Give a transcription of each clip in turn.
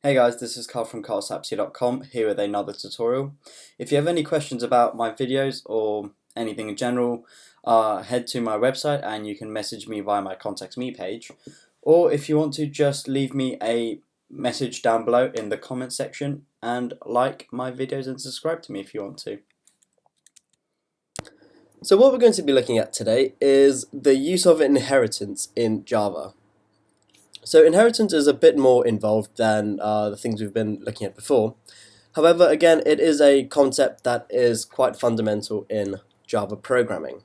Hey guys, this is Carl from carlsapsy.com here with another tutorial. If you have any questions about my videos or anything in general, head to my website and you can message me via my Contact Me page. Or if you want to, just leave me a message down below in the comment section and like my videos and subscribe to me if you want to. So what we're going to be looking at today is the use of inheritance in Java. So inheritance is a bit more involved than the things we've been looking at before. However, again, it is a concept that is quite fundamental in Java programming.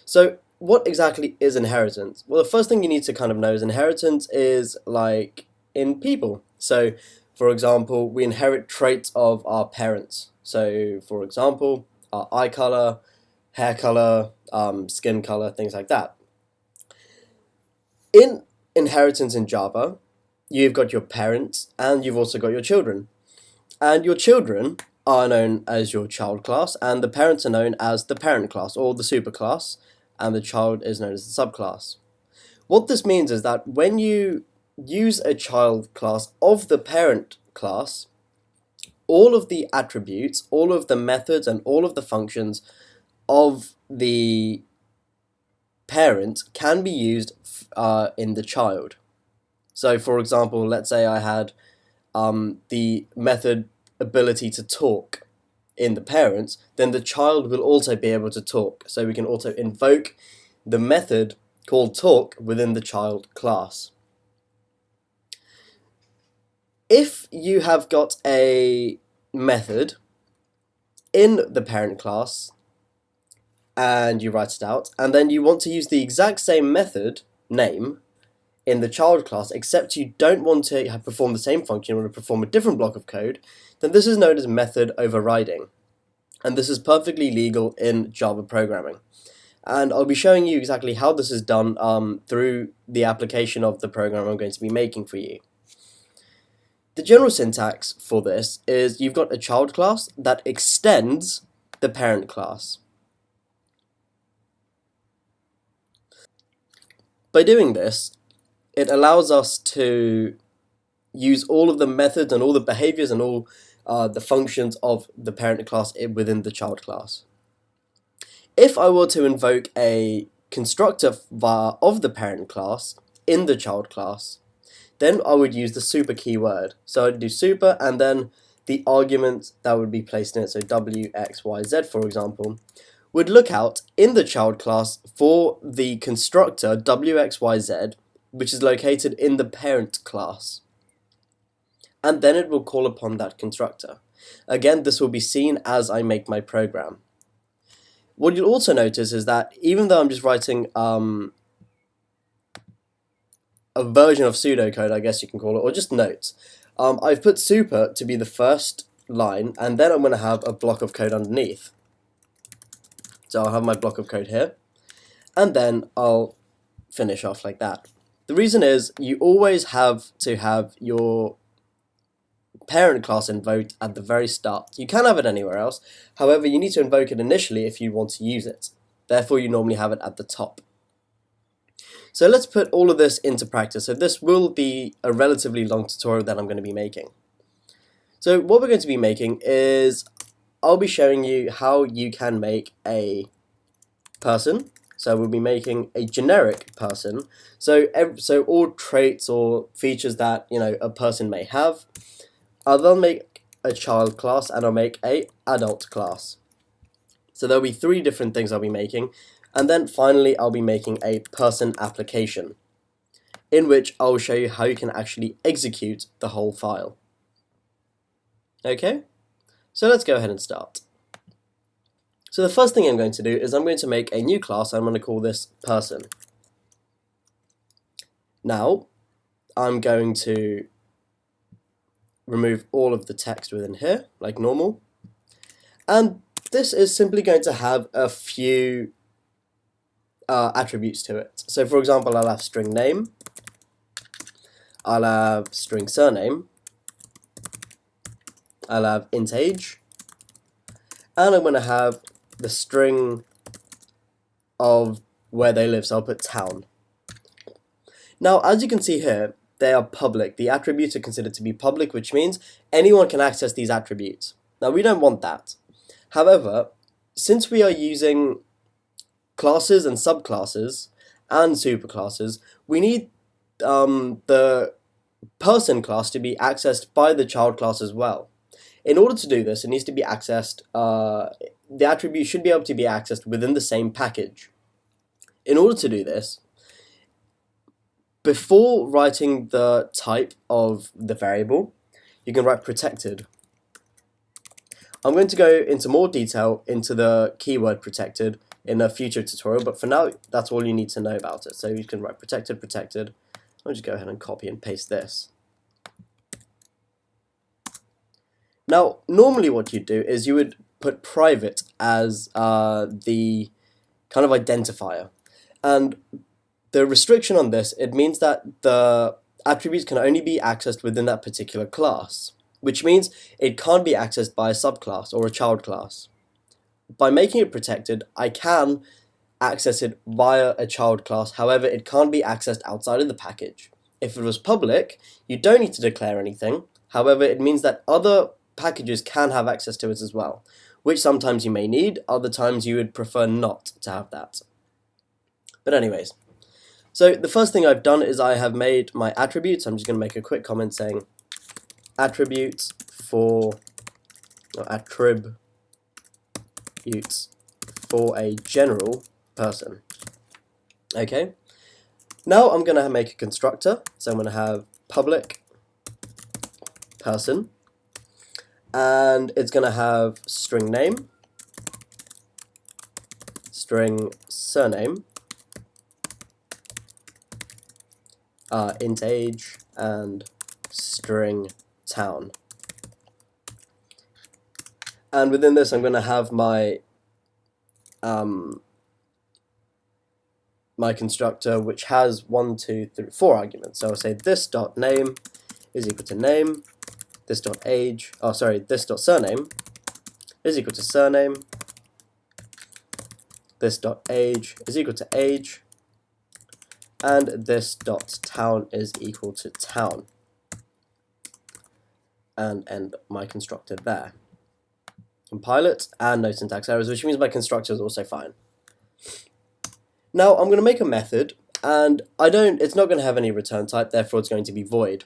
So what exactly is inheritance? Well, the first thing you need to kind of know is inheritance is like in people. So for example, we inherit traits of our parents. So for example, our eye color, hair color, skin color, things like that. In inheritance in Java, you've got your parents and you've also got your children. And your children are known as your child class, and the parents are known as the parent class or the superclass, and the child is known as the subclass. What this means is that when you use a child class of the parent class, all of the attributes, all of the methods, and all of the functions of the parent can be used in the child. So for example, let's say I had the method ability to talk in the parents, then the child will also be able to talk. So we can also invoke the method called talk within the child class. If you have got a method in the parent class and you write it out, and then you want to use the exact same method name in the child class, except you don't want to perform the same function, you want to perform a different block of code, then this is known as method overriding. And this is perfectly legal in Java programming. And I'll be showing you exactly how this is done through the application of the program I'm going to be making for you. The general syntax for this is you've got a child class that extends the parent class. By doing this, it allows us to use all of the methods and all the behaviors and all the functions of the parent class within the child class. If I were to invoke a constructor of the parent class in the child class, then I would use the super keyword. So I'd do super and then the argument that would be placed in it, so w, x, y, z for example, would look out in the child class for the constructor wxyz, which is located in the parent class. And then it will call upon that constructor. Again, this will be seen as I make my program. What you'll also notice is that even though I'm just writing a version of pseudocode, I guess you can call it, or just notes, I've put super to be the first line, and then I'm going to have a block of code underneath. So I'll have my block of code here, and then I'll finish off like that. The reason is you always have to have your parent class invoked at the very start. You can have it anywhere else, however you need to invoke it initially if you want to use it. Therefore you normally have it at the top. So let's put all of this into practice. So this will be a relatively long tutorial that I'm going to be making. So what we're going to be making is I'll be showing you how you can make a person. So we'll be making a generic person. So all traits or features that a person may have. I'll then make a child class and I'll make a adult class. So there'll be three different things I'll be making, and then finally I'll be making a person application, in which I'll show you how you can actually execute the whole file. Okay? So let's go ahead and start. So the first thing I'm going to do is I'm going to make a new class. I'm going to call this person. Now, I'm going to remove all of the text within here, like normal. And this is simply going to have a few attributes to it. So for example, I'll have string name, I'll have string surname, I'll have int age, and I'm going to have the string of where they live, so I'll put town. Now, as you can see here, they are public. The attributes are considered to be public, which means anyone can access these attributes. Now, we don't want that. However, since we are using classes and subclasses and superclasses, we need the person class to be accessed by the child class as well. In order to do this, it needs to be accessed, the attribute should be able to be accessed within the same package. In order to do this, before writing the type of the variable, you can write protected. I'm going to go into more detail into the keyword protected in a future tutorial, but for now, that's all you need to know about it. So you can write protected, protected. I'll just go ahead and copy and paste this. Now, normally what you'd do is you would put private as the kind of identifier. And the restriction on this, it means that the attributes can only be accessed within that particular class, which means it can't be accessed by a subclass or a child class. By making it protected, I can access it via a child class, however, it can't be accessed outside of the package. If it was public, you don't need to declare anything, however, it means that other packages can have access to it as well, which sometimes you may need, other times you would prefer not to have that. But anyways, so the first thing I've done is I have made my attributes. I'm just going to make a quick comment saying attributes for a general person. Okay, now I'm going to make a constructor, so I'm going to have public person, and it's going to have string name, string surname, int age, and string town. And within this, I'm going to have my my constructor, which has 1, 2, 3, 4 arguments. So I'll say this dot name is equal to name, this dot age, this dot surname is equal to surname, this dot age is equal to age, and this dot town is equal to town, and end my constructor there. Compile it, and no syntax errors, which means my constructor is also fine. Now I'm going to make a method, and it's not going to have any return type, therefore it's going to be void.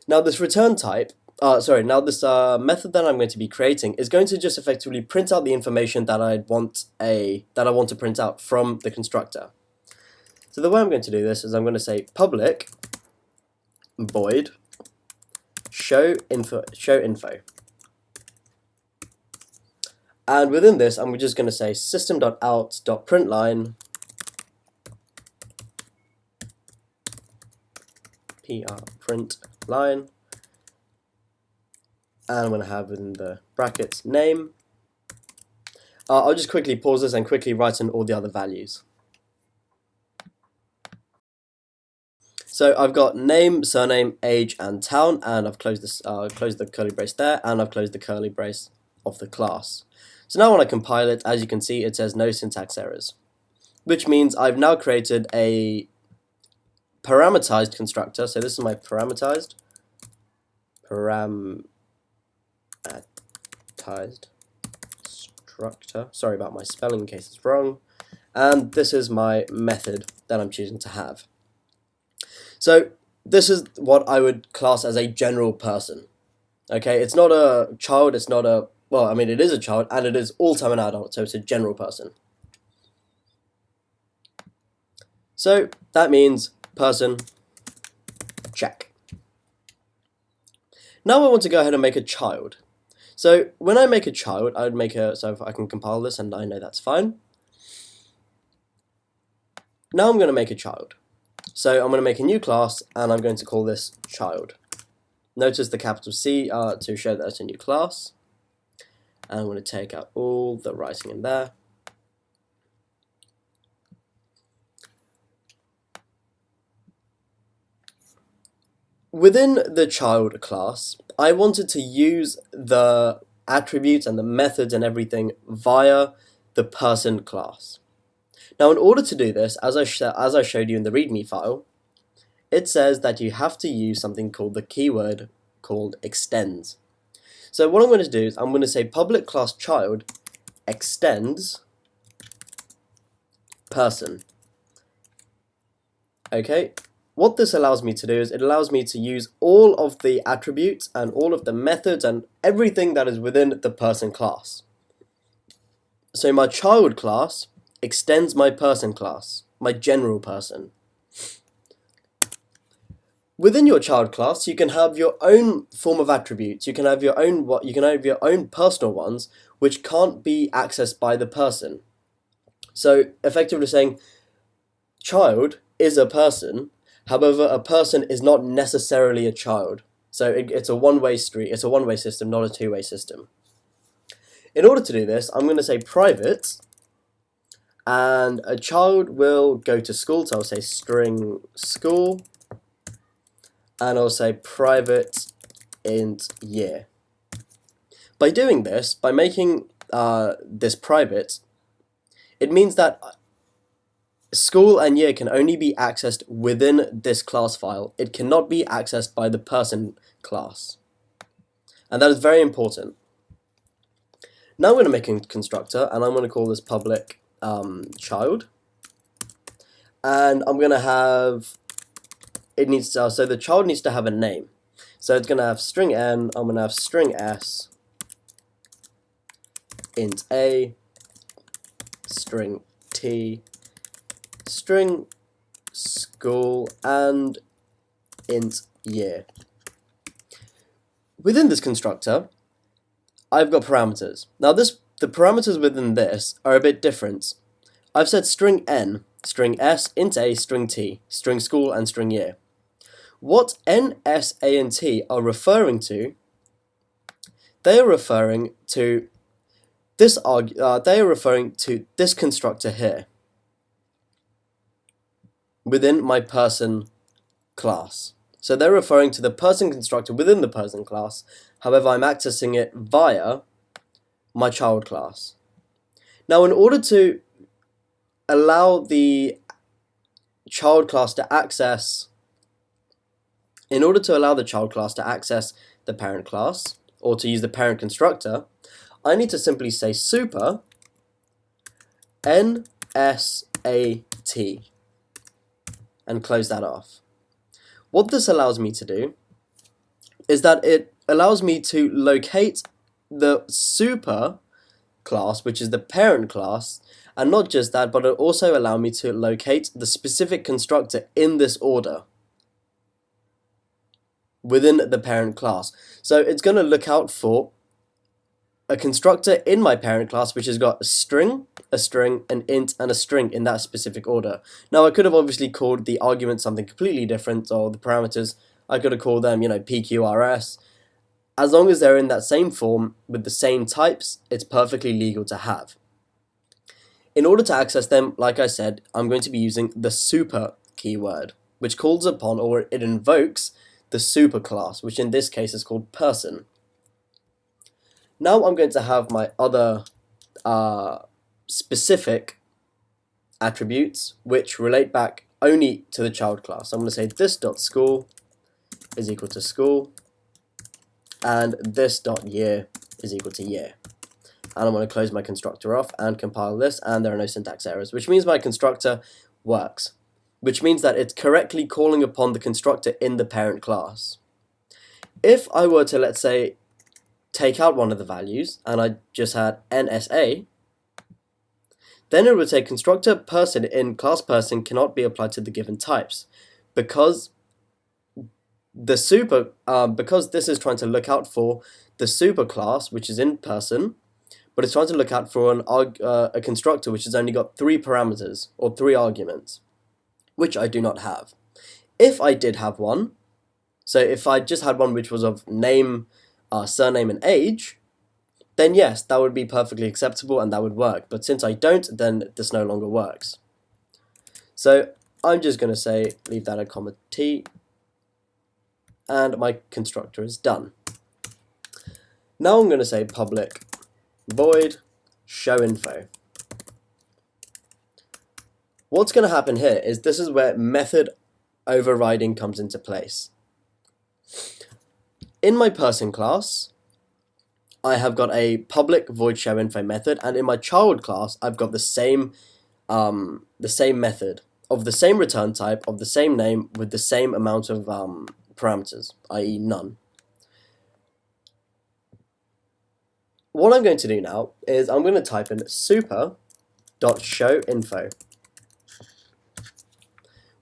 Now this return type, this method that I'm going to be creating is going to just effectively print out the information that I want to print out from the constructor. So the way I'm going to do this is I'm going to say public void show info. And within this, I'm just going to say system.out.println print line, and I'm going to have within the brackets name. I'll just quickly pause this and quickly write in all the other values. So I've got name, surname, age, and town, and I've closed this, closed the curly brace there, and I've closed the curly brace of the class. So now when I compile it, as you can see, it says no syntax errors, which means I've now created a parameterized constructor. So this is my parameterized structure. Sorry about my spelling in case it's wrong. And this is my method that I'm choosing to have. So this is what I would class as a general person. Okay, it's not a child, it's not a, well, I mean, it is a child, and it is also an adult, so it's a general person. So that means person, check. Now I want to go ahead and make a child. So when I make a child, I would make so if I can compile this, and I know that's fine. Now I'm going to make a child. So I'm going to make a new class, and I'm going to call this child. Notice the capital C to show that it's a new class. And I'm going to take out all the writing in there. Within the child class, I wanted to use the attributes and the methods and everything via the person class. Now, in order to do this, as I showed you in the README file, it says that you have to use something called the keyword called extends. So what I'm going to do is I'm going to say public class child extends person. Okay, what this allows me to do is it allows me to use all of the attributes and all of the methods and everything that is within the person class. So my child class extends my person class, my general person. Within your child class, you can have your own form of attributes. You can have your own personal ones which can't be accessed by the person. So effectively saying child is a person, however a person is not necessarily a child. So it's a one-way street, it's a one-way system, not a two-way system. In order to do this, I'm going to say private, and a child will go to school, so I'll say string school, and I'll say private int year. By doing this, by making this private, it means that school and year can only be accessed within this class file. It cannot be accessed by the person class. And that is very important. Now I'm going to make a constructor, and I'm going to call this public child. And I'm going to have, so the child needs to have a name. So it's going to have string n, I'm going to have string s, int a, string t, string school, and int year. Within this constructor, I've got parameters. Now the parameters within this are a bit different. I've said string n, string s, int a, string t, string school, and string year. What n, s, a, and t are referring to, they are referring to this constructor here within my person class. So they're referring to the person constructor within the person class. However, I'm accessing it via my child class. Now, in order to allow the child class to access the parent class, or to use the parent constructor, I need to simply say super nsat and close that off. What this allows me to do is that it allows me to locate the super class, which is the parent class, and not just that, but it also allows me to locate the specific constructor in this order within the parent class. So it's going to look out for a constructor in my parent class which has got a string, an int, and a string in that specific order. Now I could have obviously called the argument something completely different, or the parameters, I could have called them, PQRS. As long as they're in that same form with the same types, it's perfectly legal to have. In order to access them, like I said, I'm going to be using the super keyword, which calls upon, or it invokes, the super class, which in this case is called person. Now I'm going to have my other specific attributes which relate back only to the child class. I'm going to say this.school is equal to school, and this.year is equal to year. And I'm going to close my constructor off and compile this, and there are no syntax errors, which means my constructor works, which means that it's correctly calling upon the constructor in the parent class. If I were to, let's say, take out one of the values, and I just had NSA, then it would say constructor person in class person cannot be applied to the given types, because this is trying to look out for the super class, which is in person, but it's trying to look out for a constructor which has only got 3 parameters, or 3 arguments, which I do not have. If I did have one, so if I just had one which was of name, surname, and age, then yes, that would be perfectly acceptable and that would work. But since I don't, then this no longer works. So I'm just going to say, leave that at comma t, and my constructor is done. Now I'm going to say public void show info. What's going to happen here is this is where method overriding comes into place. In my person class, I have got a public void show info method, and in my child class, I've got the same method of the same return type of the same name with the same amount of parameters, i.e. none. What I'm going to do now is I'm going to type in super.showInfo.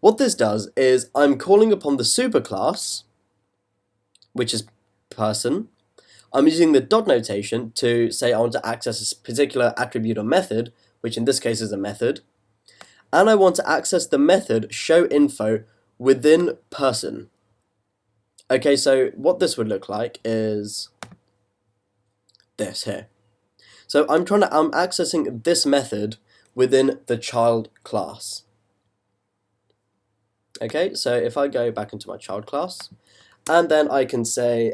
What this does is I'm calling upon the super class, which is person. I'm using the dot notation to say I want to access a particular attribute or method, which in this case is a method, and I want to access the method showInfo within person. Okay, so what this would look like is this here. So I'm accessing this method within the child class. Okay, so if I go back into my child class, and then I can say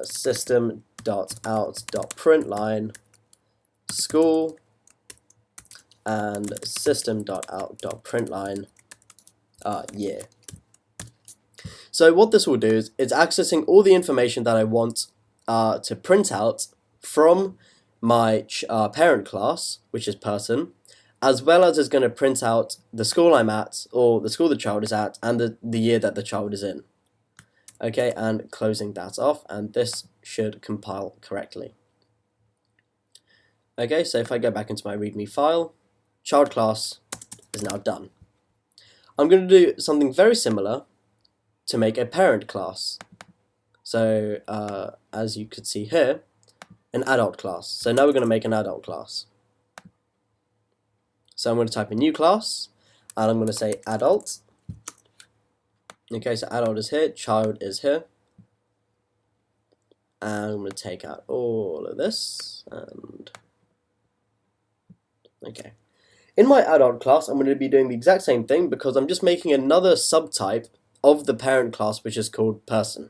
system.out.println school and system.out.println year. So what this will do is it's accessing all the information that I want to print out from my parent class, which is person, as well as it's going to print out the school I'm at, or the school the child is at, and the year that the child is in. Okay, and closing that off, and this should compile correctly. Okay, so if I go back into my README file, child class is now done. I'm going to do something very similar to make a parent class. So, as you could see here, an adult class. So now we're going to make an adult class. So I'm going to type in new class, and I'm going to say adult. Okay, so adult is here, child is here. And I'm going to take out all of this, and okay. In my adult class, I'm going to be doing the exact same thing because I'm just making another subtype of the parent class, which is called person.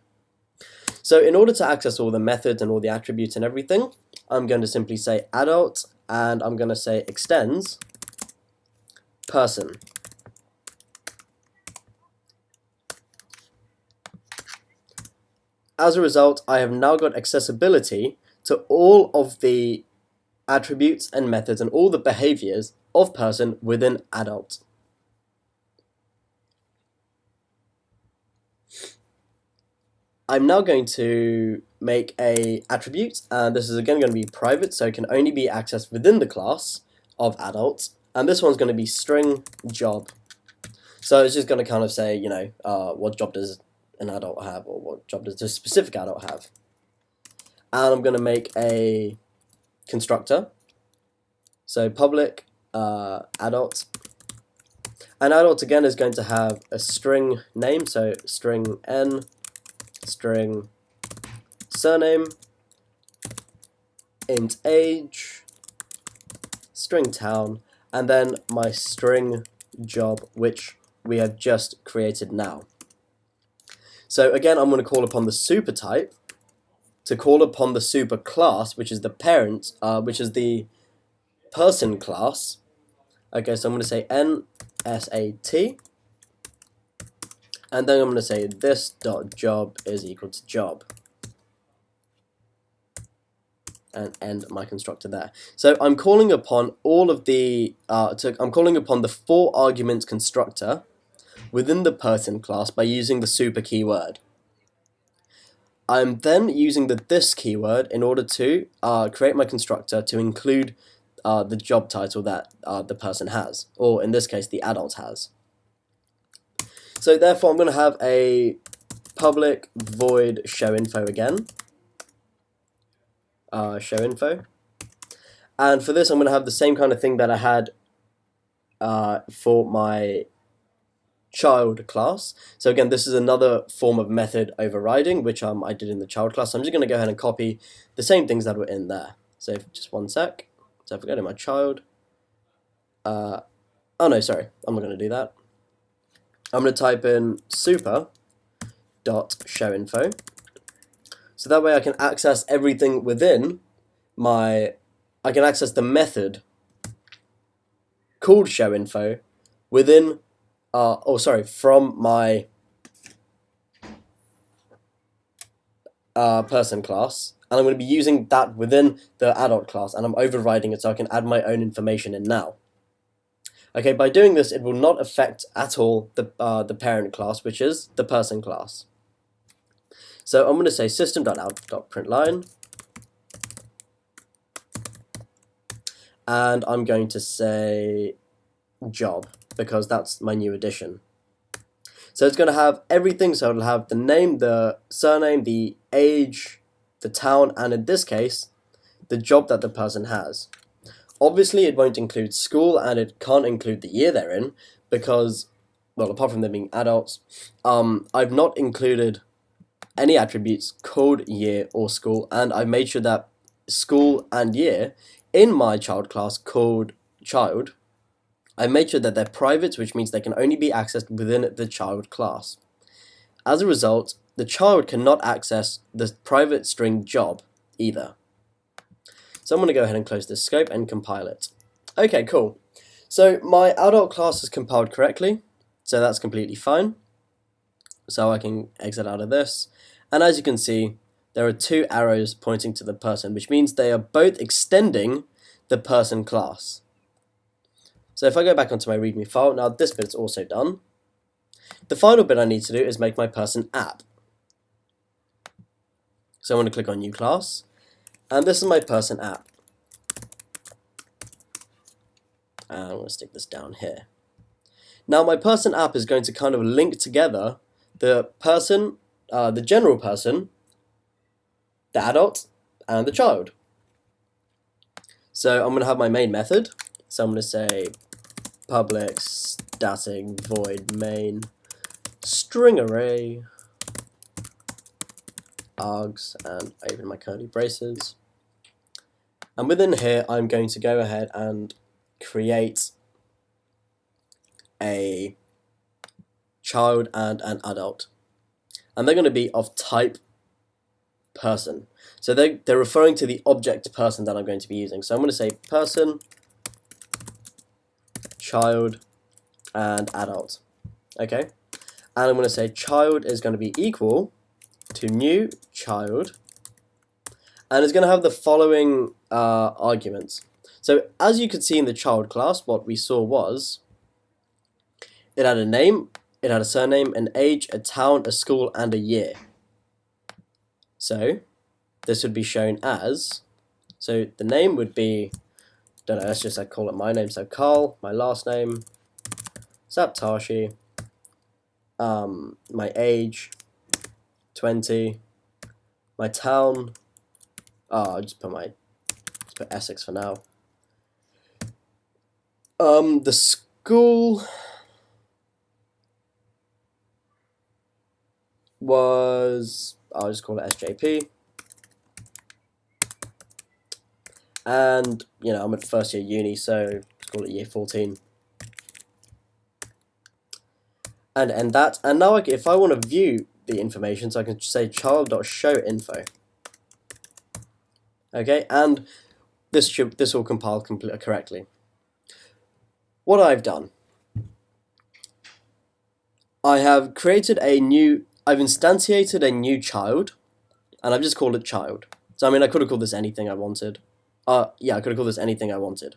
So in order to access all the methods and all the attributes and everything, I'm going to simply say adult, and I'm going to say extends person. As a result, I have now got accessibility to all of the attributes and methods and all the behaviors of person within adult. I'm now going to make a attribute, and this is again going to be private, so it can only be accessed within the class of adult, and this one's going to be string job. So it's just going to kind of say, you know, what job does an adult have, or what job does this specific adult have. And I'm going to make a constructor, so public adult, and adult again is going to have a string name, so string n, string surname, int age, string town, and then my string job, which we have just created now. So again, I'm going to call upon the super type to call upon the super class, which is the parent, which is the person class. Okay, so I'm going to say nsat, and then I'm going to say this dot job is equal to job, and end my constructor there. So I'm calling upon all of the I'm calling upon the 4 argument constructor within the person class by using the super keyword. I'm then using the this keyword in order to create my constructor to include the job title that the person has, or in this case the adult has. So therefore I'm going to have a public void show info again, show info, and for this I'm going to have the same kind of thing that I had for my child class. So again, this is another form of method overriding, which I did in the child class. So I'm just going to go ahead and copy the same things that were in there. So just one sec. So if I go to my child, oh no, sorry, I'm not going to do that. I'm going to type in super.showInfo. So that way I can access everything within I can access the method called showInfo within from my person class, and I'm going to be using that within the adult class, and I'm overriding it so I can add my own information in now. Okay, by doing this, it will not affect at all the parent class, which is the person class. So I'm going to say system.out.println, and I'm going to say job, because that's my new addition. So it's going to have everything, so it'll have the name, the surname, the age, the town, and in this case, the job that the person has. Obviously, it won't include school, and it can't include the year they're in, because, well, apart from them being adults, I've not included any attributes called year or school, and I made sure that school and year in my child class called child, I made sure that they're private, which means they can only be accessed within the child class. As a result, the child cannot access the private string job either. So I'm going to go ahead and close this scope and compile it. Okay, cool. So my adult class is compiled correctly, so that's completely fine. So I can exit out of this. And as you can see, there are two arrows pointing to the person, which means they are both extending the person class. So if I go back onto my README file, now this bit's also done. The final bit I need to do is make my person app. So I'm going to click on new class, and this is my person app. And I'm going to stick this down here. Now my person app is going to kind of link together the person, the general person, the adult, and the child. So I'm going to have my main method. So I'm going to say public static void main string array args, and open my curly braces. And within here, I'm going to go ahead and create a child and an adult, and they're going to be of type person. So they're referring to the object person that I'm going to be using. So I'm going to say person, child, and adult. Okay, and I'm going to say child is going to be equal to new child, and it's going to have the following arguments. So as you could see in the child class, what we saw was it had a name, it had a surname, an age, a town, a school, and a year. So this would be shown as, so the name would be, don't know, let's just call it my name, so Carl, my last name, Saptashi, my age, 20, my town, I'll just put Essex for now. The school was, I'll just call it SJP. And, you know, I'm at first year uni, so let's call it year 14. And end that. And now if I want to view the information, so I can say child.showInfo. Okay, and this will compile correctly. What I've done, I've instantiated a new child, and I've just called it child. So I mean, I could have called this anything I wanted. Yeah, I could have called this anything I wanted.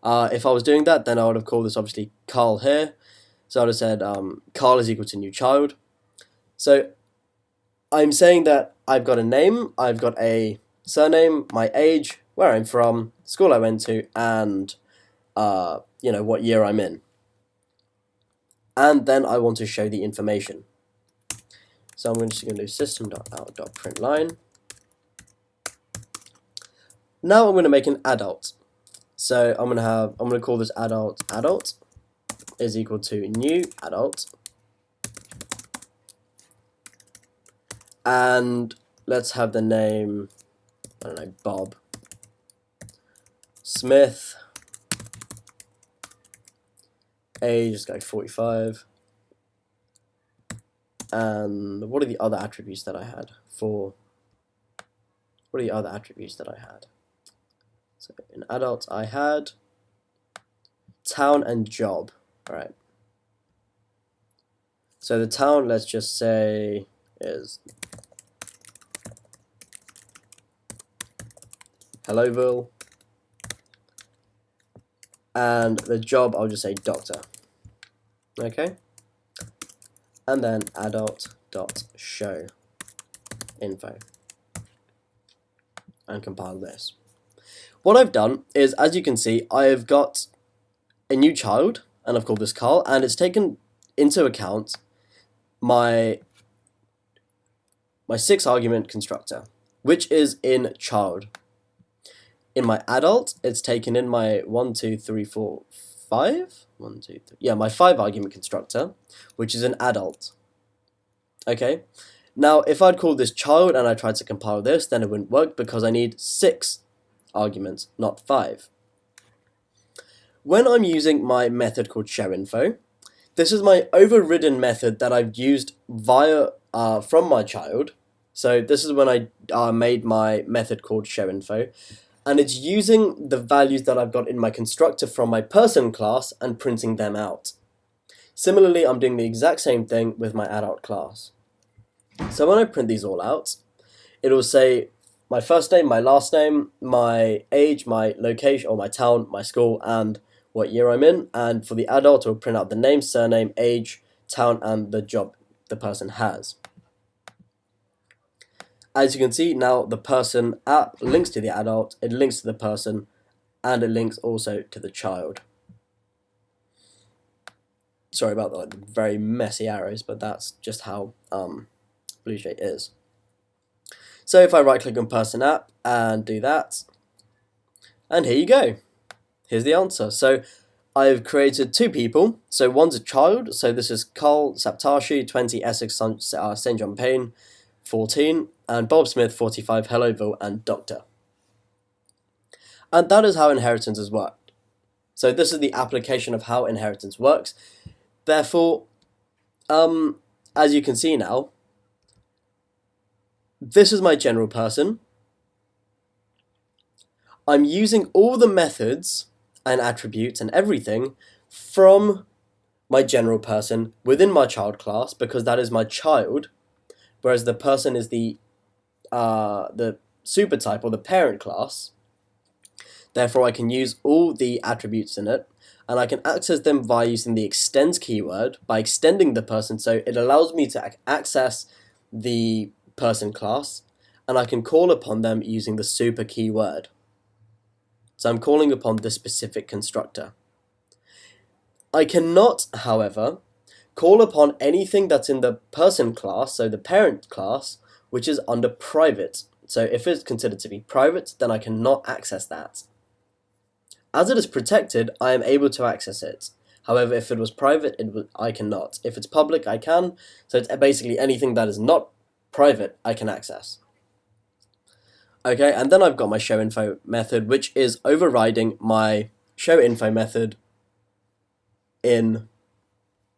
If I was doing that, then I would have called this obviously Carl here. So I would have said Carl is equal to new child. So I'm saying that I've got a name, I've got a surname, my age, where I'm from, school I went to, and you know, what year I'm in. And then I want to show the information. So I'm just going to do system.out.println. Now I'm going to make an adult. So I'm going to call this adult is equal to new adult. And let's have the name, I don't know, Bob Smith. Age, just go 45. And what are the other attributes that I had? What are the other attributes that I had? So in adults, I had town and job. Alright. So the town, let's just say, is Helloville. And the job, I'll just say doctor. Okay? And then adult.show info. And compile this. What I've done is, as you can see, I have got a new child, and I've called this Carl, and it's taken into account my 6-argument constructor, which is in child. In my adult, it's taken in my 1, 2, 3, 4, 5? 1, 2, 3. Yeah, my 5-argument constructor, which is an adult. Okay? Now, if I'd called this child and I tried to compile this, then it wouldn't work because I need 6 arguments, not 5. When I'm using my method called showInfo, this is my overridden method that I've used via from my child. So this is when I made my method called showInfo, and it's using the values that I've got in my constructor from my person class and printing them out. Similarly, I'm doing the exact same thing with my adult class. So when I print these all out, it'll say my first name, my last name, my age, my location, or my town, my school, and what year I'm in. And for the adult, it'll print out the name, surname, age, town, and the job the person has. As you can see, now the person app links to the adult, it links to the person, and it links also to the child. Sorry about the very messy arrows, but that's just how BlueJ is. So if I right click on person app and do that, and here you go. Here's the answer. So I've created 2 people. So one's a child, so this is Carl Saptashi, 20, Essex, St. John Payne, 14, and Bob Smith, 45, Helloville, and Doctor. And that is how inheritances work. So this is the application of how inheritance works. Therefore, as you can see now, this is my general person. I'm using all the methods and attributes and everything from my general person within my child class because that is my child, whereas the person is the super type or the parent class. Therefore, I can use all the attributes in it, and I can access them via using the extends keyword by extending the person, so it allows me to access the person class, and I can call upon them using the super keyword. So I'm calling upon this specific constructor. I cannot, however, call upon anything that's in the person class, so the parent class, which is under private. So if it's considered to be private, then I cannot access that. As it is protected, I am able to access it. However, if it was private, I cannot. If it's public, I can. So it's basically anything that is not private, I can access. Okay, and then I've got my showInfo method, which is overriding my showInfo method in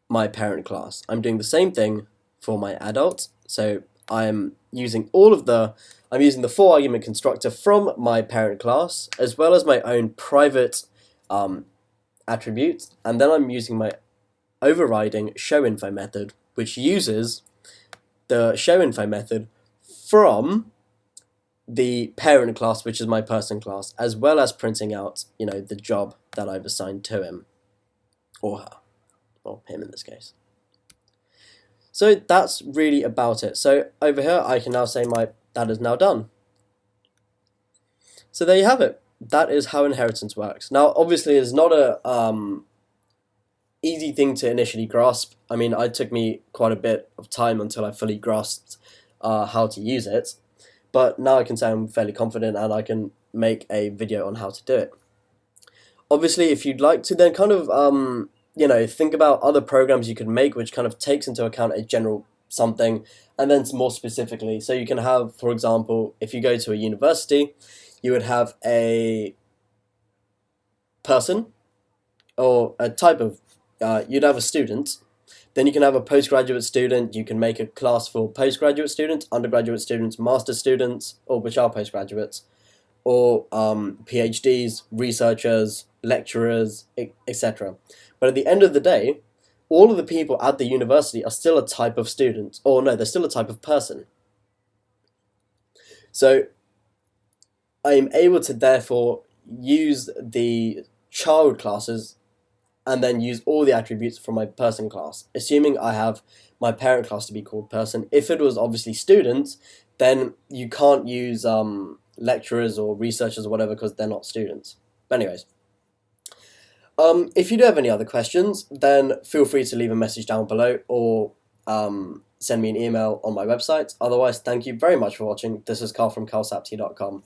my parent class. I'm doing the same thing for my adult. So I'm using the 4-argument constructor from my parent class, as well as my own private attributes, and then I'm using my overriding showInfo method, which uses the showInfo method from the parent class, which is my person class, as well as printing out, the job that I've assigned to him, or her, or him in this case. So that's really about it. So over here, I can now say that is now done. So there you have it. That is how inheritance works. Now, obviously, it's not a easy thing to initially grasp. I mean, it took me quite a bit of time until I fully grasped how to use it. But now I can say I'm fairly confident and I can make a video on how to do it. Obviously, if you'd like to then kind of, think about other programs you could make which kind of takes into account a general something and then more specifically. So you can have, for example, if you go to a university, you would have a person or a type of, you'd have a student. Then you can have a postgraduate student. You can make a class for postgraduate students, undergraduate students, master students, or which are postgraduates. or PhDs, researchers, lecturers, etc. But at the end of the day, all of the people at the university are still a type of student, or no, they're still a type of person. So I am able to therefore use the child classes and then use all the attributes from my person class, assuming I have my parent class to be called person. If it was obviously students, then you can't use lecturers or researchers or whatever because they're not students. But anyways, if you do have any other questions, then feel free to leave a message down below or send me an email on my website. Otherwise, thank you very much for watching. This is Carl from carlsapti.com.